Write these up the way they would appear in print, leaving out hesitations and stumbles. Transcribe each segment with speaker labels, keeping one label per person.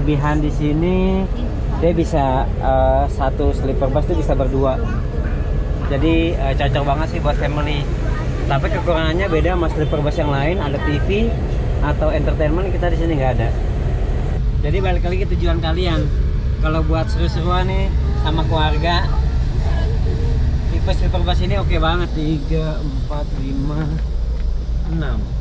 Speaker 1: Kelebihan di sini dia bisa satu sleeper bus itu bisa berdua. Jadi cocok banget sih buat family. Tapi kekurangannya beda sama sleeper bus yang lain, ada TV atau entertainment kita di sini nggak ada. Jadi balik lagi ke tujuan kalian. Kalau buat seru-seruan nih sama keluarga, tipe sleeper bus ini oke banget. 3, 4, 5, 6.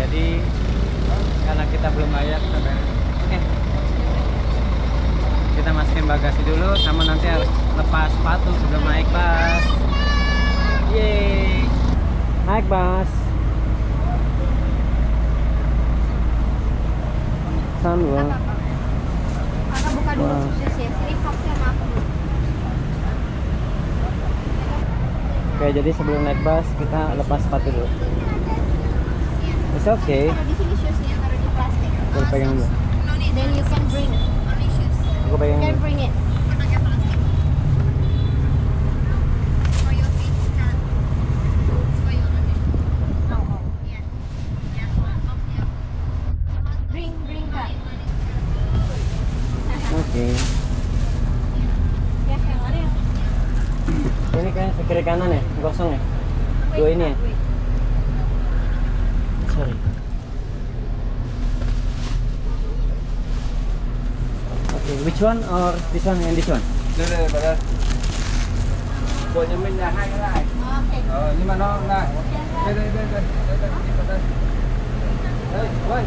Speaker 1: Jadi karena kita belum bayar, kita bayar. Oke. Kita masukin bagasi dulu, sama nanti harus lepas sepatu sebelum naik bus. Yeay, naik bus. Sunwell.
Speaker 2: Kakak buka dulu sukses ya. Sini vaksin sama aku.
Speaker 1: Oke, jadi sebelum naik bus kita lepas sepatu dulu. It's okay.
Speaker 2: Taruh di sini shoesnya, taruh di plastik.
Speaker 1: Gue pegang dulu.
Speaker 2: Then you can bring only shoes.
Speaker 1: Gue pegang
Speaker 2: You can
Speaker 1: dulu.
Speaker 2: bring it. Bring Kak.
Speaker 1: Oke.
Speaker 2: Ya, yang mana ya?
Speaker 1: Ini kan ke kiri kanan ya, kosong ya. Dua ini ya. Sorry. Okay, which one or this one and this one?
Speaker 3: Đây bà đây. Của nhà mình là 2 cái này.
Speaker 2: Oke.
Speaker 3: Nhưng mà nó này. Đây đây đây đây. Đây đây đi vào đây. Đây, ơi.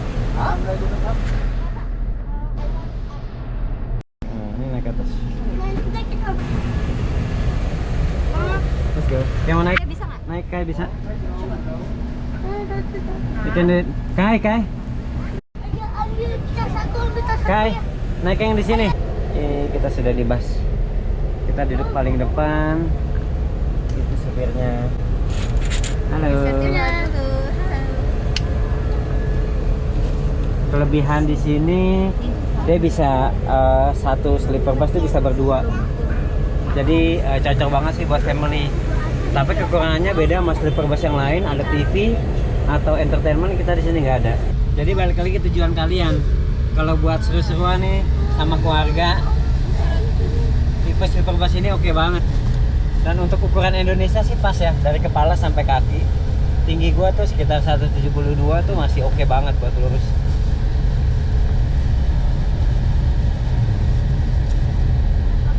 Speaker 3: Đây đi vào.
Speaker 1: Nah, ini naik ke atas.
Speaker 2: Nanti kita.
Speaker 1: Let's go. Yang mau naik?
Speaker 2: Bisa nggak?
Speaker 1: Naik Kai bisa. Bikin di Kai. Kai, naik yang di sini. Kita sudah di bus. Kita duduk paling depan. Itu supirnya. Halo. Kelebihan di sini dia bisa satu sleeper bus itu bisa berdua. Jadi cocok banget sih buat family. Tapi kekurangannya beda sama sleeper bus yang lain, ada TV atau entertainment kita di sini nggak ada. Jadi balik lagi ke tujuan kalian. Kalau buat seru-seruan nih sama keluarga, tipe sleeper bus ini oke banget. Dan untuk ukuran Indonesia sih pas ya, dari kepala sampai kaki. Tinggi gua tuh sekitar 172 tuh masih oke banget buat lurus.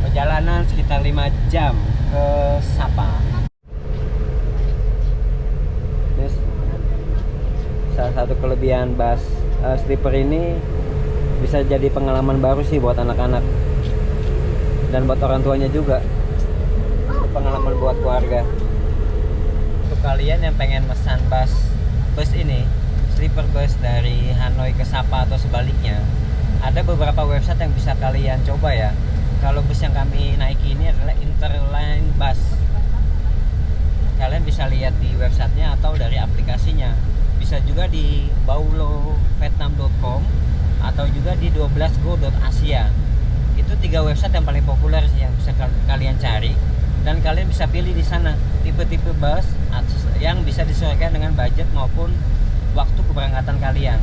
Speaker 1: Perjalanan sekitar 5 jam ke Sapa. Terus salah satu kelebihan bus sleeper ini bisa jadi pengalaman baru sih buat anak-anak dan buat orang tuanya juga. Pengalaman buat keluarga. Untuk kalian yang pengen pesan bus ini, sleeper bus dari Hanoi ke Sapa atau sebaliknya, ada beberapa website yang bisa kalian coba ya. Kalau bus yang kami naiki ini adalah Interline Bus. Kalian bisa lihat di websitenya atau dari aplikasinya. Bisa juga di baulovietnam.com atau juga di 12go.asia. Itu 3 website yang paling populer sih yang bisa kalian cari, dan kalian bisa pilih di sana tipe-tipe bus yang bisa disesuaikan dengan budget maupun waktu keberangkatan kalian.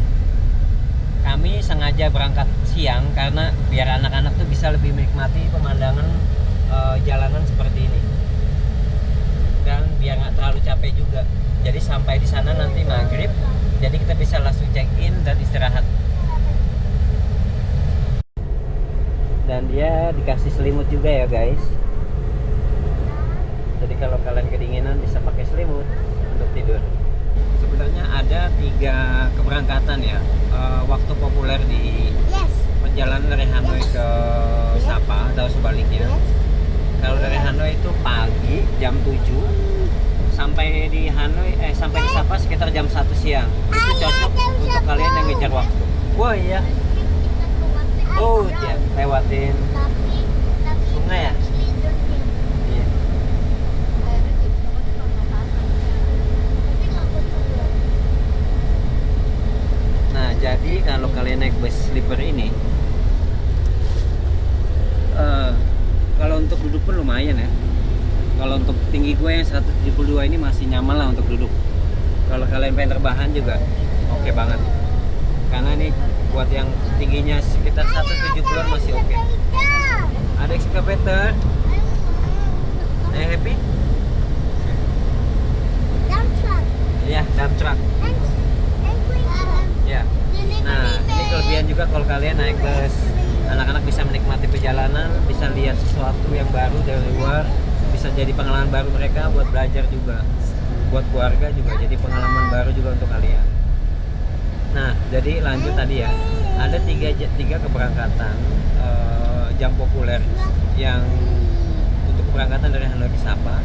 Speaker 1: Kami sengaja berangkat siang karena biar anak-anak tuh bisa lebih menikmati pemandangan jalanan seperti ini, dan biar nggak terlalu capek juga. Jadi sampai di sana nanti maghrib, jadi kita bisa langsung check in dan istirahat. Dan dia dikasih selimut juga ya guys. Jadi kalau kalian kedinginan bisa pakai selimut untuk tidur. Sebenarnya ada 3 keberangkatan ya, waktu populer di perjalanan dari Hanoi ke Sapa atau sebaliknya. Kalau dari Hanoi itu pagi jam 7, sampai di Hanoi sampai di Sapa sekitar jam 1 siang. Itu cocok untuk kalian yang ngejar waktu. Wah iya. Oh ya, lewatin sungai ya. Iya. Nah untuk tinggi gue yang 172 ini masih nyaman lah untuk duduk. Kalau kalian pengen rebahan juga oke banget. Karena nih buat yang tingginya sekitar 170 masih oke. Ada excavator. Are you happy?
Speaker 2: Dump truck.
Speaker 1: Iya, dump truck. Ya. Nah, ini kelebihan juga kalau kalian naik bus. Anak-anak bisa menikmati perjalanan, bisa lihat sesuatu yang baru dari luar, bisa jadi pengalaman baru mereka buat belajar juga. Buat keluarga juga jadi pengalaman baru juga untuk kalian. Nah, jadi lanjut tadi ya. Ada tiga keberangkatan jam populer yang untuk keberangkatan dari Hanoi ke Sapa.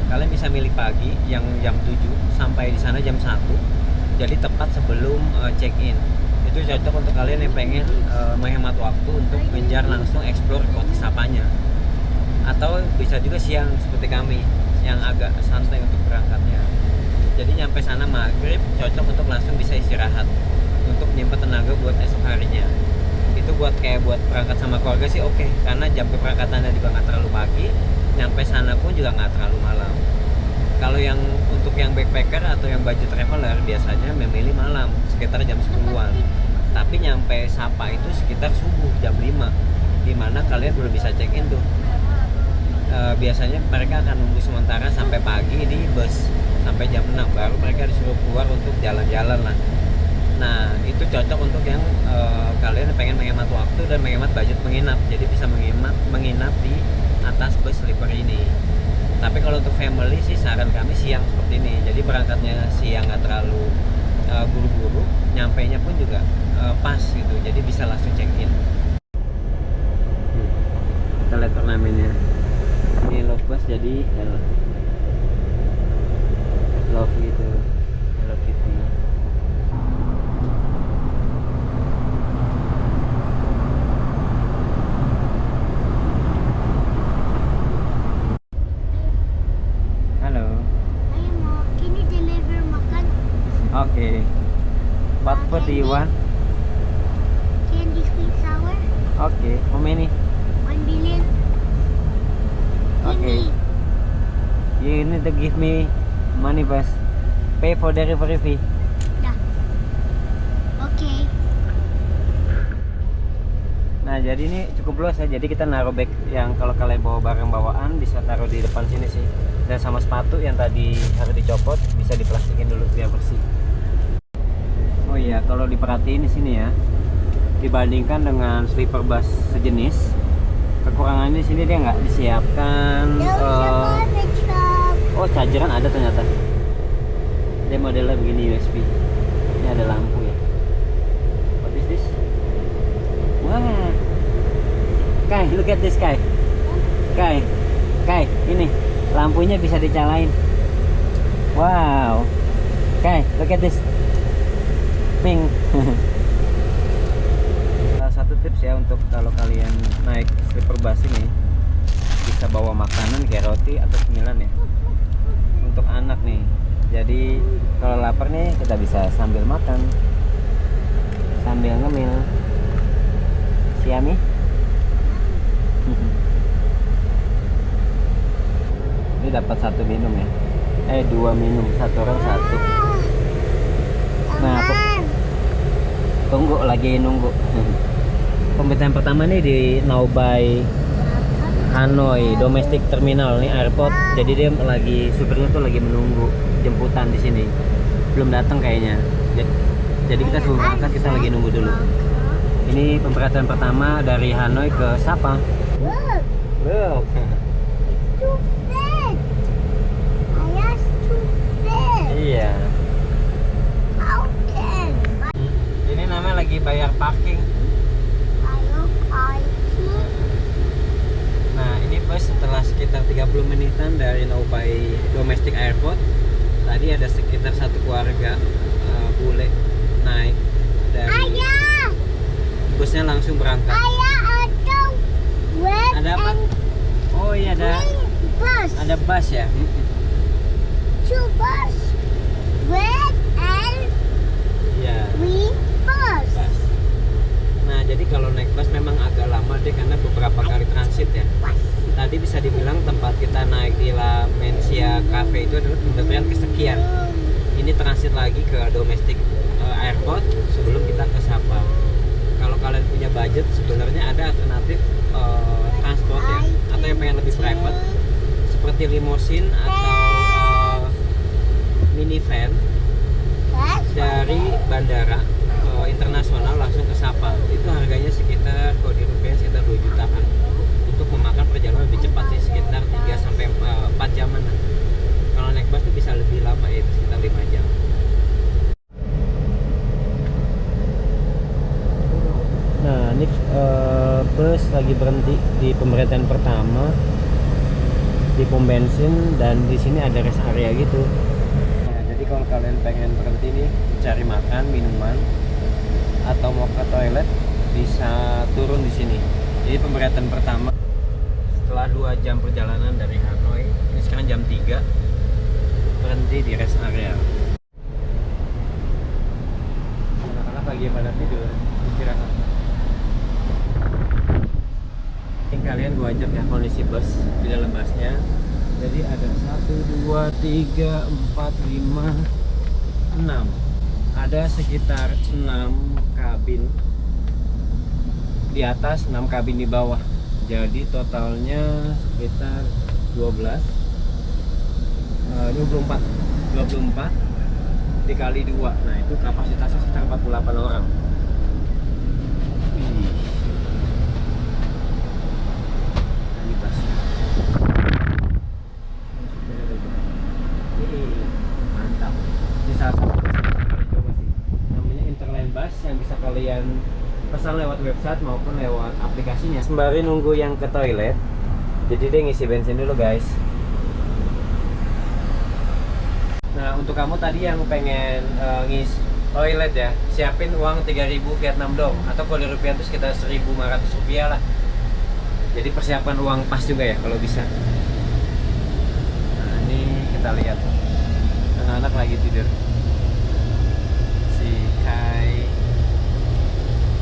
Speaker 1: Kalian bisa milih pagi yang jam 7 sampai di sana jam 1. Jadi tepat sebelum check-in. Itu cocok untuk kalian yang pengen menghemat waktu untuk ngejar langsung explore kota Sapanya. Atau bisa juga siang seperti kami yang agak santai untuk berangkatnya. Jadi nyampe sana maghrib cocok untuk langsung bisa istirahat untuk nyimpen tenaga buat esok harinya. Itu buat berangkat sama keluarga sih oke, karena jam keberangkatannya juga nggak terlalu pagi, nyampe sana pun juga nggak terlalu malam. Kalau yang untuk yang backpacker atau yang budget traveler biasanya memilih malam sekitar jam 10-an. Tapi nyampe Sapa itu sekitar subuh jam 5, dimana kalian belum bisa check-in tuh. Biasanya mereka akan nunggu sementara sampai pagi di bus sampai jam 6, baru mereka disuruh keluar untuk jalan-jalan lah. Nah itu cocok untuk yang kalian pengen menghemat waktu dan menghemat budget menginap, jadi bisa menginap di atas bus sleeper ini. Tapi kalau untuk family sih saran kami siang seperti ini, jadi berangkatnya siang nggak terlalu buru-buru, nyampainya pun juga pas gitu, jadi bisa langsung check in. Kita lihat ornamennya, ini love bus jadi love gitu, Hello Kitty. Halo.
Speaker 2: Ayo mau, can you deliver makan?
Speaker 1: Okay. What food do you want?
Speaker 2: Candy sweet sour?
Speaker 1: Okay. How many?
Speaker 2: 1 billion.
Speaker 1: Okay. You need to give me money first. Pay for delivery fee.
Speaker 2: Dah. Okay.
Speaker 1: Nah, jadi ini cukup luas ya. Jadi kita naruh bag yang kalau kalian bawa barang bawaan bisa taruh di depan sini sih. Dan sama sepatu yang tadi harus dicopot bisa diplastikin dulu biar bersih. Oh iya, kalau diperhatiin di sini ya, dibandingkan dengan sleeper bus sejenis, kekurangannya di sini dia nggak disiapkan. Oh, chargeran ada ternyata. Dia modelnya begini USB. Ini ada lampu ya. What is this? Wah, Kai, look at this Kai. Kai, ini lampunya bisa dicalain. Wow, Kai, look at this. Pink. Salah satu tips ya untuk kalau kalian naik sleeper bus ini bisa bawa makanan kayak roti atau cemilan ya untuk anak nih. Jadi kalau lapar nih kita bisa sambil makan sambil ngemil. Siami. Ini dapat 1 minum ya. 2 minum, 1 orang 1. Nah, tunggu lagi nunggu. Pemberitahuan pertama nih di Naobai Hanoi Domestic Terminal nih airport. Jadi dia lagi supirnya tuh lagi menunggu jemputan di sini. Belum datang kayaknya. Jadi kita sebelum berangkat kita lagi nunggu dulu. Ini pemberangkatan pertama dari Hanoi ke Sapa. Look.
Speaker 2: Too fat. Ayah's too fat.
Speaker 1: Iya.
Speaker 2: How can?
Speaker 1: Ini namanya lagi bayar parking.
Speaker 2: Ayo,
Speaker 1: Nah, ini bus setelah sekitar 30 menitan dari Naobai Domestic Airport. Tadi ada sekitar 1 keluarga bule naik dari
Speaker 2: Ayah,
Speaker 1: busnya langsung berangkat.
Speaker 2: ayah ada red
Speaker 1: Ada apa?
Speaker 2: and
Speaker 1: Oh iya ada
Speaker 2: green bus.
Speaker 1: ada bus ya.
Speaker 2: 2 bus. Red and
Speaker 1: Iya.
Speaker 2: green bus.
Speaker 1: Bus. Nah, jadi kalau naik bus memang agak lama deh karena beberapa kali transit ya. Tadi bisa dibilang tempat kita naik di La Mencia Cafe itu adalah pemberhentian kesekian. Ini transit lagi ke domestic airport sebelum kita ke Sapa. Kalau kalian punya budget sebenarnya ada alternatif transport ya, atau yang pengen lebih private seperti limousine atau minivan dari bandara internasional langsung ke Sapa. Itu harganya sekitar kalau di rupiah sekitar 2 jutaan untuk memakan perjalanan lebih cepat sih, sekitar 3 sampai 4 jaman. Kalau naik bus itu bisa lebih lama ya, sekitar 5 jam. Nah, ini bus lagi berhenti di pemberhentian pertama di pom bensin, dan di sini ada rest area gitu. Nah, jadi kalau kalian pengen berhenti nih cari makan, minuman, atau mau ke toilet bisa turun di sini. Jadi pemberhentian pertama setelah 2 jam perjalanan dari Hanoi. Ini sekarang jam 3, berhenti di rest area. Anak-anak lagi pada tidur, istirahat. Ini kalian gua ajak ya kondisi bus di dalam busnya. Jadi ada 1, 2, 3, 4, 5, 6. Ada sekitar 6 kabin di atas, 6 kabin di bawah. Jadi totalnya sekitar 24 dikali 2. Nah, itu kapasitasnya sekitar 48 orang. Mantap. Ini salah satu bus yang bisa kalian coba sih. Namanya Interline Bus, yang bisa kalian pesan lewat website maupun lewat aplikasinya. Sembari nunggu yang ke toilet, jadi dia ngisi bensin dulu guys. Nah, untuk kamu tadi yang pengen ngisi toilet ya, siapin uang 3.000 Vietnam dong, atau kalau di rupiah itu sekitar 1.500 rupiah lah. Jadi persiapan uang pas juga ya kalau bisa. Nah, ini kita lihat anak-anak lagi tidur. Si Kai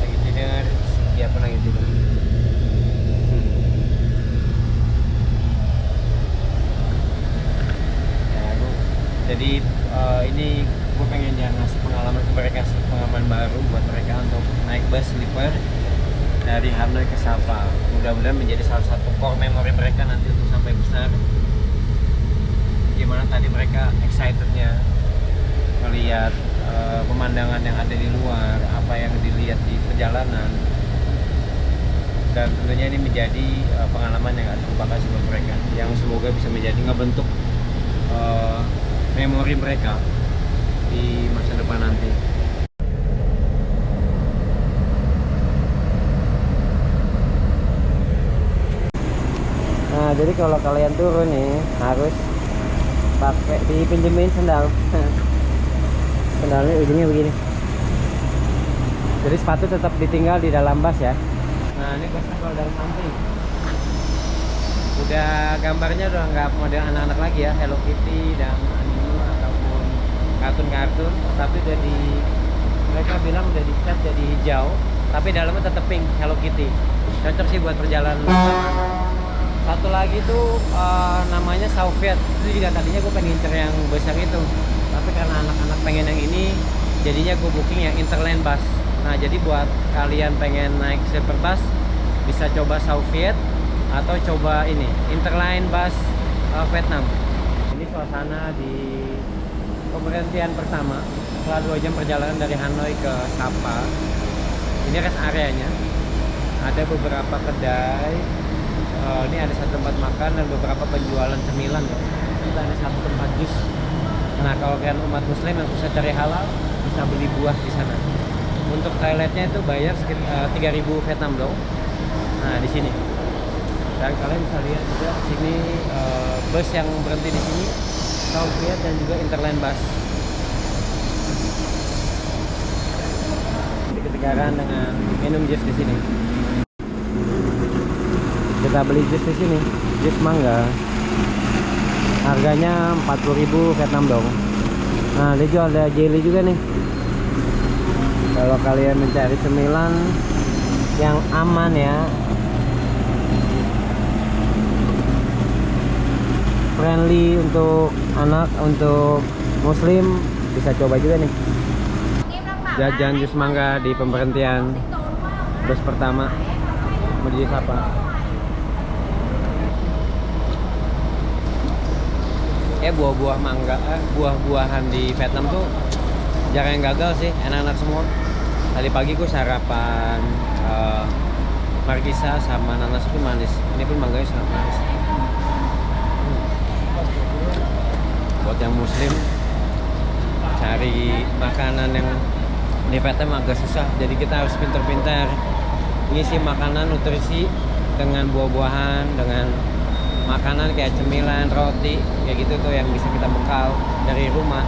Speaker 1: lagi tidur, si Kia pun lagi tidur. Ya, jadi ini gue pengen ngasih pengalaman ke mereka, pengalaman baru buat mereka untuk naik bus sleeper dari Hanoi ke Sapa. Mudah-mudahan menjadi salah satu core memory mereka nanti untuk sampai besar. Gimana tadi mereka excitednya melihat pemandangan yang ada di luar, apa yang dilihat di perjalanan, dan tentunya ini menjadi pengalaman yang gak terlupakan buat mereka, yang semoga bisa menjadi ngebentuk memori mereka di masa depan nanti. Nah, jadi kalau kalian turun nih harus pakai dipinjemin sendal. Sendalnya ujungnya begini. Jadi sepatu tetap ditinggal di dalam bus ya. Nah, ini busnya kalau dari samping. Udah gambarnya udah nggak model anak-anak lagi ya, Hello Kitty dan anime ataupun kartun-kartun, tapi udah mereka bilang udah dicat jadi hijau, tapi dalamnya tetap pink Hello Kitty. Cocok sih buat perjalanan bersama. Satu lagi tuh namanya Soviet. Itu juga tadinya gue pengen ngincer yang bus yang itu, tapi karena anak-anak pengen yang ini, jadinya gue booking yang Interline Bus. Nah, jadi buat kalian pengen naik sleeper bus bisa coba Soviet atau coba ini Interline Bus Vietnam. Ini suasana di pemberhentian pertama setelah 2 jam perjalanan dari Hanoi ke Sapa. Ini rest areanya. Ada beberapa kedai. Ini ada satu tempat makan dan beberapa penjualan cemilan. Kita ada satu tempat jus. Nah, kalau kalian umat muslim yang susah cari halal, bisa beli buah di sana. Untuk toiletnya itu bayar sekitar 3.000 Vietnam dong. Nah, di sini. Dan kalian bisa lihat juga sini bus yang berhenti di sini, Soviet dan juga Interline Bus. Ketegaran dengan minum jus di sini. Kita beli jus di sini, jus mangga. Harganya 40.000 Vietnam dong. Nah, dia jual ada jelly juga nih. Kalau kalian mencari cemilan yang aman ya, friendly untuk anak, untuk muslim, bisa coba juga nih. Jajan jus mangga di pemberhentian bus pertama menuju Sapa. Buah-buah mangga, buah-buahan di Vietnam tuh jarang yang gagal sih, enak-enak semua. Tadi pagi gue sarapan markisa sama nanas pun manis. Ini pun mangganya sangat manis. Buat yang muslim cari makanan yang di Vietnam agak susah, jadi kita harus pintar-pintar ngisi makanan nutrisi dengan buah-buahan, dengan makanan kayak cemilan, roti, kayak gitu tuh yang bisa kita bekal dari rumah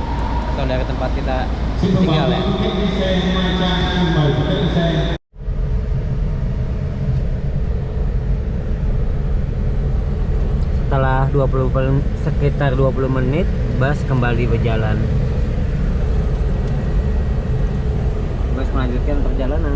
Speaker 1: atau dari tempat kita tinggal ya. Setelah sekitar 20 menit bus kembali berjalan. Bus melanjutkan perjalanan.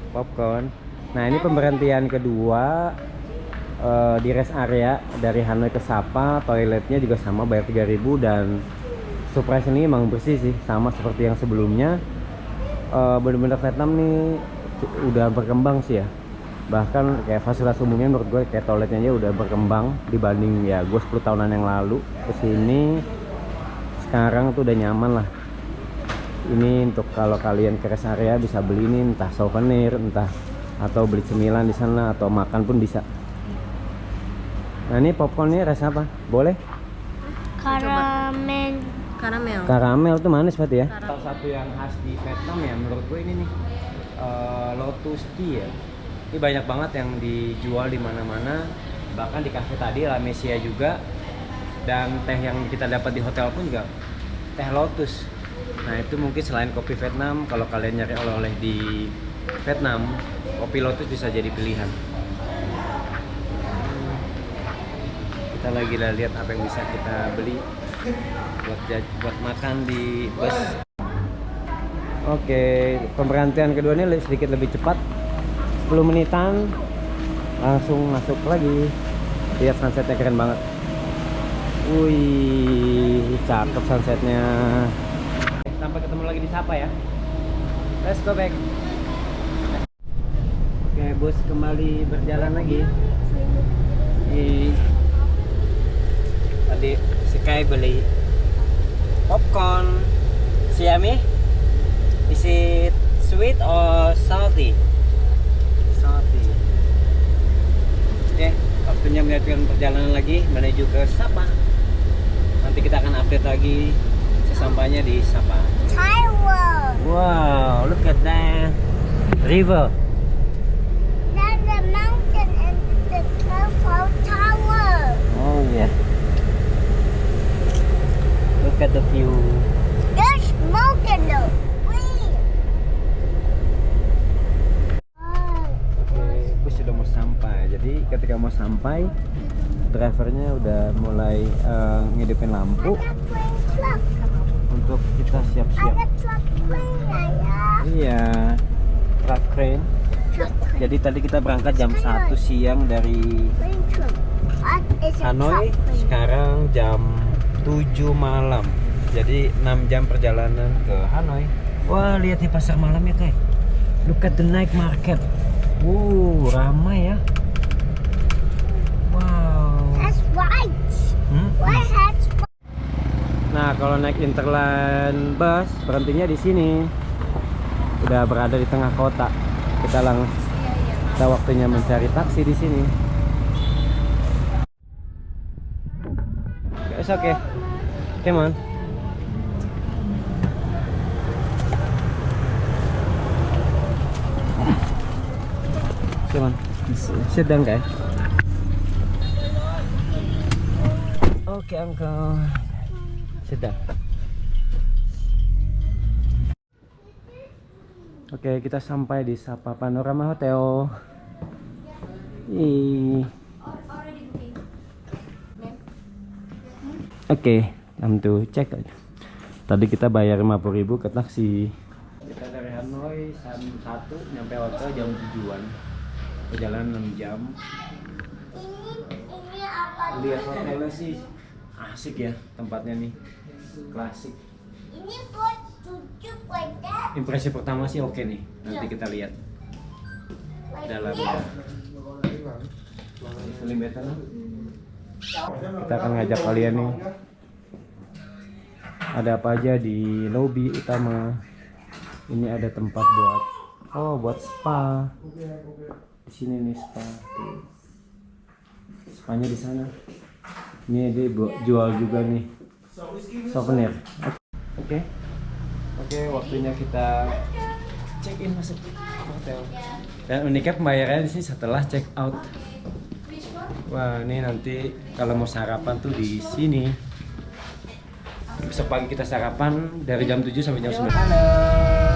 Speaker 1: Popcorn. Nah, ini pemberhentian kedua di rest area dari Hanoi ke Sapa. Toiletnya juga sama, bayar 3.000, dan surprise ini emang bersih sih, sama seperti yang sebelumnya. Bener-bener Vietnam nih udah berkembang sih ya. Bahkan kayak fasilitas umumnya menurut gue kayak toiletnya aja udah berkembang dibanding ya gue 10 tahunan yang lalu kesini. Sekarang tuh udah nyaman lah. Ini untuk kalau kalian ke rest area bisa beli ini, entah souvenir, entah atau beli cemilan di sana, atau makan pun bisa. Nah, ini popcornnya rasa apa? Boleh?
Speaker 2: Karamel.
Speaker 1: Karamel tuh manis berarti ya. Salah satu yang khas di Vietnam ya menurut gue ini nih, Lotus Tea ya. Ini banyak banget yang dijual di mana-mana, bahkan di cafe tadi La Mesia juga. Dan teh yang kita dapat di hotel pun juga teh Lotus. Nah, itu mungkin selain kopi Vietnam, kalau kalian nyari oleh-oleh di Vietnam, kopi Lotus bisa jadi pilihan. Kita lagi lihat apa yang bisa kita beli buat makan di bus. Oke, pemberhentian kedua ini sedikit lebih cepat, 10 menitan langsung masuk lagi. Lihat sunsetnya, keren banget. Wih, cakep sunsetnya. Sampai ketemu lagi di Sapa ya. Let's go back. Oke, bus kembali berjalan lagi. Tadi si Kai beli popcorn. Siami? Is it sweet or salty? Salty. Oke, waktunya melanjutkan perjalanan lagi menuju ke Sapa. Nanti kita akan update lagi sesampainya di Sapa. Wow, look at that river.
Speaker 2: That's the mountain and the Eiffel Tower.
Speaker 1: Oh yeah. Look at the view.
Speaker 2: There's smoke in the wind.
Speaker 1: Oke, bus sudah mau sampai. Jadi ketika mau sampai, drivernya udah mulai ngidupin lampu untuk kita siap-siap.
Speaker 2: Ada truck crane ya.
Speaker 1: Iya, truck crane. Jadi tadi kita berangkat jam 1 siang dari
Speaker 2: Crane truck. What is a
Speaker 1: Hanoi.
Speaker 2: truck crane?
Speaker 1: Sekarang jam 7 malam. Jadi 6 jam perjalanan ke Hanoi. Wah, lihat nih pasar malam ya, Kak. Look at the night market. Ramai ya. Wow.
Speaker 2: That's right. Why has
Speaker 1: Nah, kalau naik Interland bus berhentinya di sini. Udah berada di tengah kota. Kita waktunya mencari taksi di sini. It's okay. Come on. Come on. Sit down, guys. Okay, uncle. Sit down. Oke, kita sampai di Sapa Panorama Hotel. Oke, time to check. Tadi kita bayar 50.000 ke taksi. Kita dari Hanoi jam 1 nyampe hotel jam 7-an. Perjalanan 6 jam.
Speaker 2: ini apa?
Speaker 1: Lihat hotelnya sih asik ya, tempatnya nih klasik.
Speaker 2: Ini buat cucu pada.
Speaker 1: Impresi pertama sih oke nih. Nanti kita lihat dalamnya. Kita akan ngajak kalian nih. Ada apa aja di lobi utama. Ini ada tempat buat spa. Di sini nih spa. Tuh. Spanya di sana. Ini dia jual juga nih souvenir. Oke, waktunya kita check in masuk hotel. Dan uniknya pembayarannya di sini setelah check out. Wah, ini nanti kalau mau sarapan tuh di sini. Besok pagi kita sarapan dari jam 7 sampai jam 9. Halo.